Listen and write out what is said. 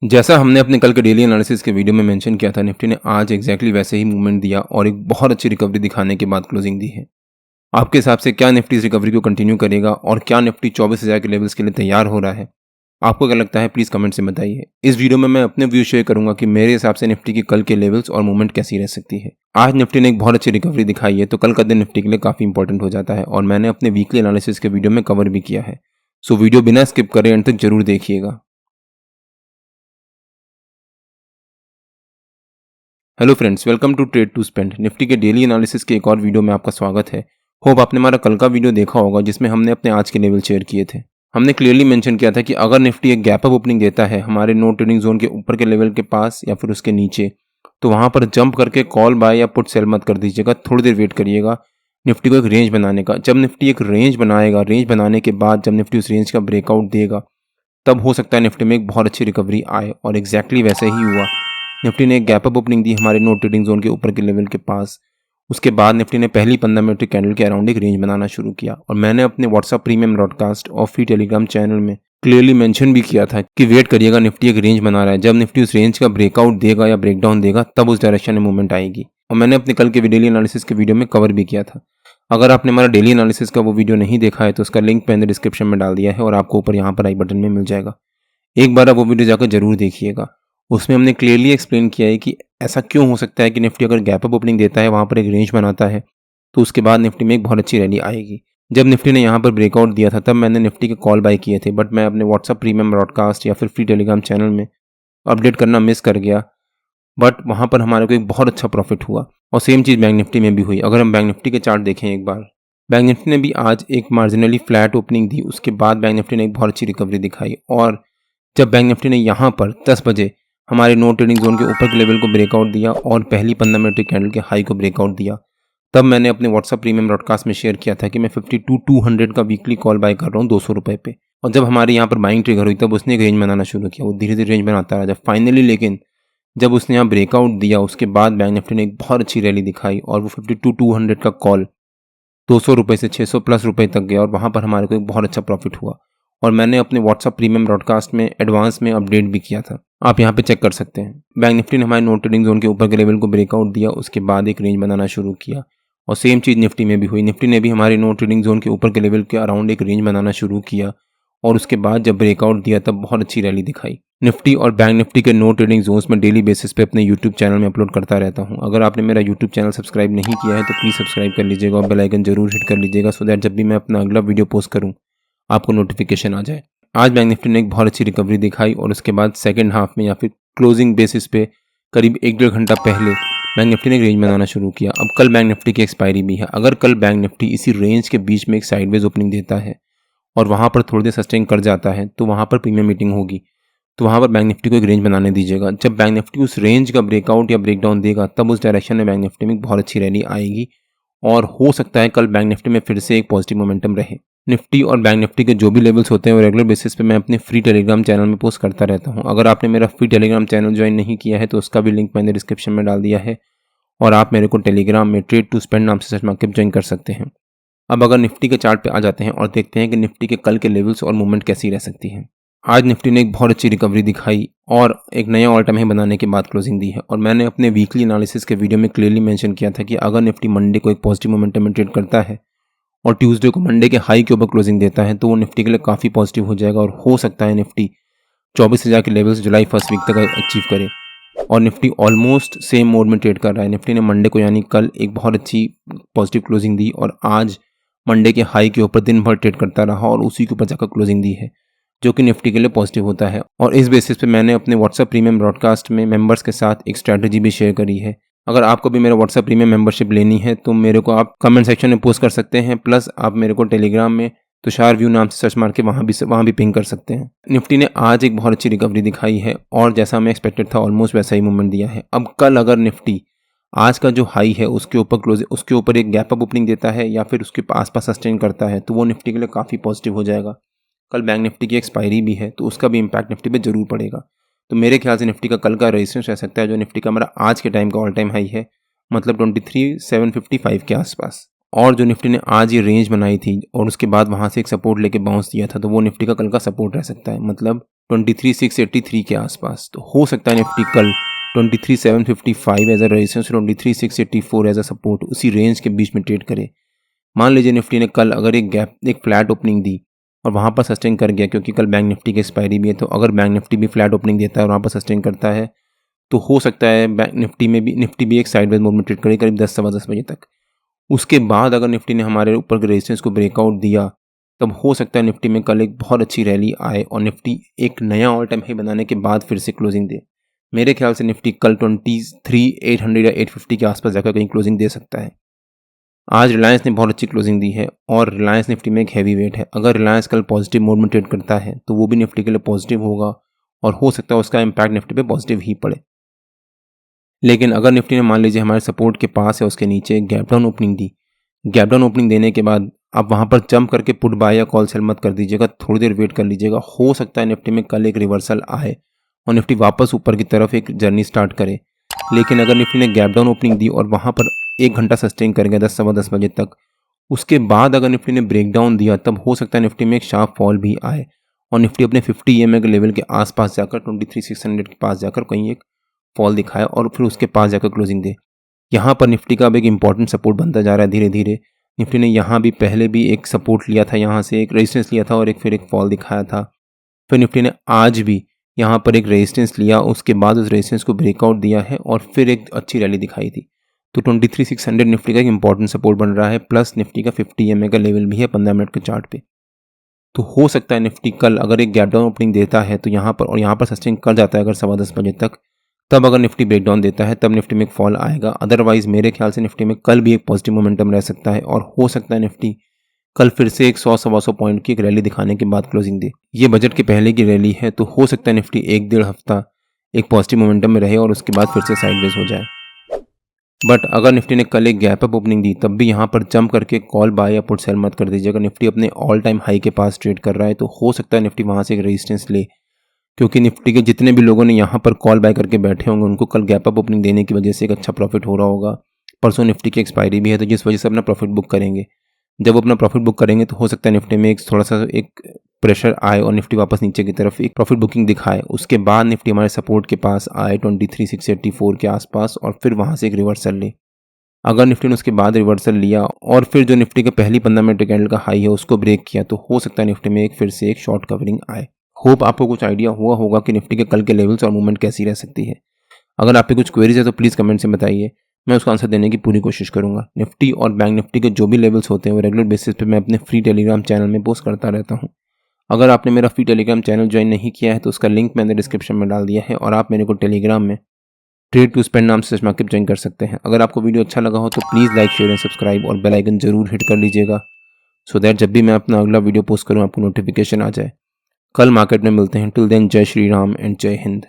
जैसा हमने अपने कल के डेली एनालिसिस के वीडियो में मेंशन किया था, निफ्टी ने आज एग्जैक्टली वैसे ही मूवमेंट दिया और एक बहुत अच्छी रिकवरी दिखाने के बाद क्लोजिंग दी है। आपके हिसाब से क्या निफ्टी इस रिकवरी को कंटिन्यू करेगा और क्या निफ्टी 24,000 के लेवल्स के लिए तैयार हो रहा है? आपको क्या लगता है? प्लीज़ कमेंट से बताइए। इस वीडियो में मैं अपने व्यू शेयर करूंगा कि मेरे हिसाब से निफ्टी की कल के लेवल्स और मूवमेंट कैसी रह सकती है। आज निफ्टी ने एक बहुत अच्छी रिकवरी दिखाई है, तो कल का दिन निफ्टी के लिए काफ़ी इंपॉर्टेंट हो जाता है और मैंने अपने वीकली एनालिसिस के वीडियो में कवर भी किया है। सो वीडियो बिना स्किप करे एंड तक जरूर देखिएगा। Hello friends, welcome to trade to spend. Nifty के डेली एनालिसिस के एक और वीडियो में आपका स्वागत है। होप आपने हमारा कल का वीडियो देखा होगा जिसमें हमने अपने आज के लेवल शेयर किए थे। हमने क्लियरली मेंशन किया था कि अगर निफ्टी एक गैप अप ओपनिंग देता है हमारे नो ट्रेडिंग जोन के ऊपर के लेवल के पास या फिर उसके नीचे, तो वहां पर जंप करके कॉल बाय या पुट सेल मत कर दीजिएगा। थोड़ी देर वेट करिएगा निफ्टी को एक रेंज बनाने का। जब निफ्टी एक रेंज बनाएगा, रेंज बनाने के बाद जब निफ्टी उस रेंज का ब्रेकआउट देगा, तब हो सकता है निफ्टी में एक बहुत अच्छी रिकवरी आए और एग्जैक्टली वैसे ही हुआ। निफ्टी ने एक गैप अप ओपनिंग दी हमारे नो ट्रेडिंग जोन के ऊपर के लेवल के पास। उसके बाद निफ्टी ने पहली 15 मिनट की कैंडल के अराउंड एक रेंज बनाना शुरू किया और मैंने अपने व्हाट्सएप प्रीमियम ब्रॉडकास्ट और फ्री टेलीग्राम चैनल में क्लियरली मेंशन भी किया था कि वेट करिएगा, निफ्टी एक रेंज बना रहा है। जब निफ्टी उस रेंज का ब्रेकआउट देगा या ब्रेकडाउन देगा तब उस डायरेक्शन में मूवमेंट आएगी। और मैंने अपने कल के डेली एनालिसिस के वीडियो में कवर भी किया था। अगर आपने हमारा डेली एनालिसिस का वो वीडियो नहीं देखा है तो उसका लिंक मैंने डिस्क्रिप्शन में डाल दिया है और आपको ऊपर यहाँ पर आई बटन में मिल जाएगा। एक बार आप वो वीडियो जाकर जरूर देखिएगा। उसमें हमने क्लियरली एक्सप्लेन किया है कि ऐसा क्यों हो सकता है कि निफ्टी अगर गैप अप ओपनिंग देता है, वहाँ पर एक रेंज बनाता है, तो उसके बाद निफ्टी में एक बहुत अच्छी रैली आएगी। जब निफ्टी ने यहाँ पर ब्रेकआउट दिया था तब मैंने निफ्टी के कॉल बाय किए थे, बट मैं अपने व्हाट्सएप प्रीमियम ब्रॉडकास्ट या फिर फ्री टेलीग्राम चैनल में अपडेट करना मिस कर गया। बट वहाँ पर हमारे को एक बहुत अच्छा प्रॉफिट हुआ और सेम चीज़ बैंक निफ्टी में भी हुई। अगर हम बैंक निफ्टी के चार्ट देखें एक बार, बैंक निफ्टी ने भी आज एक मार्जिनली फ्लैट ओपनिंग दी। उसके बाद बैंक निफ्टी ने एक बहुत अच्छी रिकवरी दिखाई और जब बैंक निफ्टी ने यहाँ पर 10 बजे हमारे नो ट्रेडिंग जोन के ऊपर के लेवल को ब्रेकआउट दिया और पहली 15 मिनट की कैंडल के हाई को ब्रेकआउट दिया, तब मैंने अपने व्हाट्सएप प्रीमियम ब्रॉडकास्ट में शेयर किया था कि मैं 52,200 का वीकली कॉल बाय कर रहा हूँ 200 रुपये पे। और जब हमारे यहाँ पर बाइंग ट्रिगर हुई तब उसने एक रेंज बनाना शुरू किया। वो धीरे धीरे रेंज बनाता रहा जब फाइनली, लेकिन जब उसने यहाँ ब्रेकआउट दिया उसके बाद बैंक निफ्टी ने एक बहुत अच्छी रैली दिखाई और वो 52,200 का कॉल 200 रुपये से 600 प्लस रुपये तक गया और वहाँ पर हमारे को एक बहुत अच्छा प्रॉफिट हुआ। और मैंने अपने व्हाट्सएप प्रीमियम ब्रॉडकास्ट में एडवांस में अपडेट भी किया था, आप यहाँ पे चेक कर सकते हैं। बैंक निफ्टी ने हमारे नो ट्रेडिंग जोन के ऊपर के लेवल को ब्रेकआउट दिया, उसके बाद एक रेंज बनाना शुरू किया और सेम चीज़ निफ्टी में भी हुई। निफ्टी ने भी हमारे नो ट्रेडिंग जोन के ऊपर के लेवल के अराउंड एक रेंज बनाना शुरू किया और उसके बाद जब ब्रेकआउट दिया तब बहुत अच्छी रैली दिखाई। निफ्टी और बैंक निफ्टी के नो ट्रेडिंग जोन्स में डेली बेसिस पे अपने यूट्यूब चैनल में अपलोड करता रहता हूँ। अगर आपने मेरा यूट्यूब चैनल सब्सक्राइब नहीं किया है तो प्लीज़ सब्सक्राइब कर लीजिएगा और बेल आइकन जरूर हिट कर लीजिएगा सो दैट जब भी मैं अपना अगला वीडियो पोस्ट करूँ आपको नोटिफिकेशन आ जाए। आज बैंक निफ्टी ने एक बहुत अच्छी रिकवरी दिखाई और उसके बाद सेकंड हाफ में या फिर क्लोजिंग बेसिस पे करीब 1-1.5 घंटा पहले बैंक निफ्टी ने एक रेंज बनाना शुरू किया। अब कल बैंक निफ्टी की एक्सपायरी भी है। अगर कल बैंक निफ्टी इसी रेंज के बीच में एक साइडवेज ओपनिंग देता है और वहाँ पर थोड़ी देर सस्टेन कर जाता है तो वहाँ पर प्रीमियम मीटिंग होगी, तो वहाँ पर बैंक निफ्टी को एक रेंज बनाने दीजिएगा। जब बैंक निफ्टी उस रेंज का ब्रेकआउट या ब्रेकडाउन देगा तब उस डायरेक्शन में बैंक निफ्टी में बहुत अच्छी रैली आएगी और हो सकता है कल बैंक निफ्टी में फिर से एक पॉजिटिव मोमेंटम रहे। निफ्टी और बैंक निफ्टी के जो भी लेवल्स होते हैं वो रेगुलर बेसिस पे मैं अपने फ्री टेलीग्राम चैनल में पोस्ट करता रहता हूँ। अगर आपने मेरा फ्री टेलीग्राम चैनल ज्वाइन नहीं किया है तो उसका भी लिंक मैंने डिस्क्रिप्शन में डाल दिया है और आप मेरे को टेलीग्राम में ट्रेड टू स्पेंड नाम से सर्च मार्केट ज्वाइन कर सकते हैं। अब अगर निफ्टी के चार्ट पे आ जाते हैं और देखते हैं कि निफ्टी के कल के लेवल्स और मूवमेंट कैसी रह सकती है। आज निफ्टी ने एक बहुत अच्छी रिकवरी दिखाई और एक नया ऑल टाइम हाई बनाने के बाद क्लोजिंग दी है और मैंने अपने वीकली एनालिसिस के वीडियो में क्लियरली मेंशन किया था कि अगर निफ्टी मंडे को एक पॉजिटिव मोमेंटम में ट्रेड करता है और ट्यूसडे को मंडे के हाई के ऊपर क्लोजिंग देता है तो वो निफ्टी के लिए काफ़ी पॉजिटिव हो जाएगा और हो सकता है निफ्टी 24,000 के लेवल्स जुलाई फर्स्ट वीक तक अचीव करे। और निफ्टी ऑलमोस्ट सेम मोड में ट्रेड कर रहा है। निफ्टी ने मंडे को यानी कल एक बहुत अच्छी पॉजिटिव क्लोजिंग दी और आज मंडे के हाई के ऊपर दिन भर ट्रेड करता रहा और उसी के ऊपर जाकर क्लोजिंग दी है, जो कि निफ्टी के लिए पॉजिटिव होता है। और इस बेसिस पे मैंने अपने व्हाट्सएप प्रीमियम ब्रॉडकास्ट में मेंबर्स के साथ एक स्ट्रैटेजी भी शेयर करी है। अगर आपको भी मेरा व्हाट्सएप प्रीमियम मेंबरशिप लेनी है तो मेरे को आप कमेंट सेक्शन में पोस्ट कर सकते हैं, प्लस आप मेरे को टेलीग्राम में तुषार व्यू नाम से सर्च मार के वहाँ भी पिंग कर सकते हैं। निफ्टी ने आज एक बहुत अच्छी रिकवरी दिखाई है और जैसा मैं एक्सपेक्टेड था ऑलमोस्ट वैसा ही मूवमेंट दिया है। अब कल अगर निफ्टी आज का जो हाई है उसके ऊपर एक गैप अप ओपनिंग देता है या फिर उसके आसपास सस्टेन करता है तो वो निफ्टी के लिए काफ़ी पॉजिटिव हो जाएगा। कल बैंक निफ्टी की एक्सपायरी भी है तो उसका भी इम्पैक्ट निफ्टी पे जरूर पड़ेगा। तो मेरे ख्याल से निफ्टी का कल का रेजिस्टेंस रह सकता है जो निफ्टी का हमारा आज के टाइम का ऑल टाइम हाई है, मतलब 23,755 के आसपास। और जो निफ्टी ने आज ये रेंज बनाई थी और उसके बाद वहाँ से एक सपोर्ट लेके बाउंस दिया था तो वो निफ्टी का कल का सपोर्ट रह सकता है, मतलब 23,683 के आसपास। तो हो सकता है निफ्टी कल 23,755 as a resistance, 23,684 as a support, उसी रेंज के बीच में ट्रेड करे। मान लीजिए निफ्टी ने कल अगर एक फ्लैट ओपनिंग दी और वहाँ पर सस्टेन कर गया, क्योंकि कल बैंक निफ्टी की एक्सपायरी भी है, तो अगर बैंक निफ्टी भी फ्लैट ओपनिंग देता है और वहाँ पर सस्टेन करता है तो हो सकता है बैंक निफ्टी भी एक साइडवेज मूव में ट्रेड करे करीब 10 सवा 10 बजे तक। उसके बाद अगर निफ्टी ने हमारे ऊपर के रेजिस्टेंस को ब्रेकआउट दिया तब हो सकता है निफ्टी में कल एक बहुत अच्छी रैली आए और निफ्टी एक नया ऑल टाइम हाई बनाने के बाद फिर से क्लोजिंग दे। मेरे ख्याल से निफ्टी कल 23,800 या 850 के आसपास जाकर कहीं क्लोजिंग दे सकता है। आज रिलायंस ने बहुत अच्छी क्लोजिंग दी है और रिलायंस निफ्टी में एक हैवी वेट है। अगर रिलायंस कल पॉजिटिव मोड में ट्रेड करता है तो वो भी निफ्टी के लिए पॉजिटिव होगा और हो सकता है उसका इम्पैक्ट निफ्टी पे पॉजिटिव ही पड़े। लेकिन अगर निफ्टी ने मान लीजिए हमारे सपोर्ट के पास है उसके नीचे गैप डाउन ओपनिंग दी, गैप डाउन ओपनिंग देने के बाद आप वहाँ पर जंप करके पुट बाय या कॉल सेल मत कर दीजिएगा, थोड़ी देर वेट कर लीजिएगा। हो सकता है निफ्टी में कल एक रिवर्सल आए और निफ्टी वापस ऊपर की तरफ एक जर्नी स्टार्ट करे। लेकिन अगर निफ्टी ने गैप डाउन ओपनिंग दी और वहाँ पर 1 घंटा सस्टेन कर गया 10 सवा 10 बजे तक, उसके बाद अगर निफ्टी ने ब्रेक डाउन दिया तब हो सकता है निफ्टी में एक शार्प फॉल भी आए और निफ्टी अपने 50 EMA के लेवल के आसपास जाकर 23,600 के पास जाकर कहीं एक फॉल दिखाए और फिर उसके पास जाकर क्लोजिंग दे। यहाँ पर निफ्टी का अब एक इंपॉर्टेंट सपोर्ट बनता जा रहा है धीरे धीरे। निफ्टी ने यहाँ भी पहले भी एक सपोर्ट लिया था, यहाँ से एक रेजिस्टेंस लिया था और फिर एक फॉल दिखाया था। फिर निफ्टी ने आज भी यहाँ पर एक रेजिस्टेंस लिया, उसके बाद उस रेजिस्टेंस को ब्रेकआउट दिया है और फिर एक अच्छी रैली दिखाई थी। तो 23,600 निफ्टी का एक इंपॉर्टेंट सपोर्ट बन रहा है, प्लस निफ्टी का 50 EMA का लेवल भी है 15 मिनट के चार्ट पे। तो हो सकता है निफ्टी कल अगर एक गैप डाउन ओपनिंग देता है तो यहाँ पर सस्टेन कर जाता है अगर सवा 10 बजे तक, तब अगर निफ्टी ब्रेकडाउन देता है तब निफ्टी में एक फॉल आएगा। अदरवाइज मेरे ख्याल से निफ्टी में कल भी एक पॉजिटिव मोमेंटम रह सकता है और हो सकता है निफ्टी कल फिर से एक 100 सवा 100 पॉइंट की एक रैली दिखाने के बाद क्लोजिंग दे। ये बजट के पहले की रैली है तो हो सकता है निफ्टी 1-1.5 हफ्ता एक पॉजिटिव मोमेंटम में रहे और उसके बाद फिर से साइडवेज हो जाए। बट अगर निफ्टी ने कल एक गैप अप ओपनिंग दी तब भी यहाँ पर जंप करके कॉल बाय या पुट सेल मत कर दीजिएगा। निफ्टी अपने ऑल टाइम हाई के पास ट्रेड कर रहा है तो हो सकता है निफ्टी वहाँ से एक रेजिस्टेंस ले, क्योंकि निफ्टी के जितने भी लोगों ने यहाँ पर कॉल बाय करके बैठे होंगे उनको कल गैप अप ओपनिंग देने की वजह से एक अच्छा प्रॉफिट हो रहा होगा। परसों निफ्टी की एक्सपायरी भी है तो जिस वजह से अपना प्रॉफिट बुक करेंगे। जब वो अपना प्रॉफिट बुक करेंगे तो हो सकता है निफ्टी में एक थोड़ा सा एक प्रेशर आए और निफ्टी वापस नीचे की तरफ एक प्रॉफिट बुकिंग दिखाए। उसके बाद निफ्टी हमारे सपोर्ट के पास आए 23,684 के आसपास और फिर वहाँ से एक रिवर्सल ले। अगर निफ्टी ने उसके बाद रिवर्सल लिया और फिर जो निफ्टी का पहली 15 मिनट कैंडल का हाई है उसको ब्रेक किया तो हो सकता है निफ्टी में एक फिर से एक शॉर्ट कवरिंग आए। होप आपको कुछ आइडिया हुआ होगा कि निफ्टी के कल के लेवल्स और मूवमेंट कैसी रह सकती है। अगर आप पे कुछ क्वेरीज है तो प्लीज़ कमेंट से बताइए, मैं उसका आंसर देने की पूरी कोशिश करूंगा। निफ्टी और बैंक निफ्टी के जो भी लेवल्स होते हैं वो रेगुलर बेसिस पे मैं अपने फ्री टेलीग्राम चैनल में पोस्ट करता रहता हूँ। अगर आपने मेरा फ्री टेलीग्राम चैनल ज्वाइन नहीं किया है तो उसका लिंक मैंने डिस्क्रिप्शन में डाल दिया है और आप मेरे को टेलीग्राम में ट्रेड टू स्पेंड नाम से मार्केट ज्वाइन कर सकते हैं। अगर आपको वीडियो अच्छा लगा हो तो please like share and subscribe और बेल आइकन जरूर हिट कर लीजिएगा सो दैट जब भी मैं अपना अगला वीडियो पोस्ट करूँ आपको नोटिफिकेशन आ जाए। कल मार्केट में मिलते हैं। टिल देन जय श्री राम एंड जय हिंद।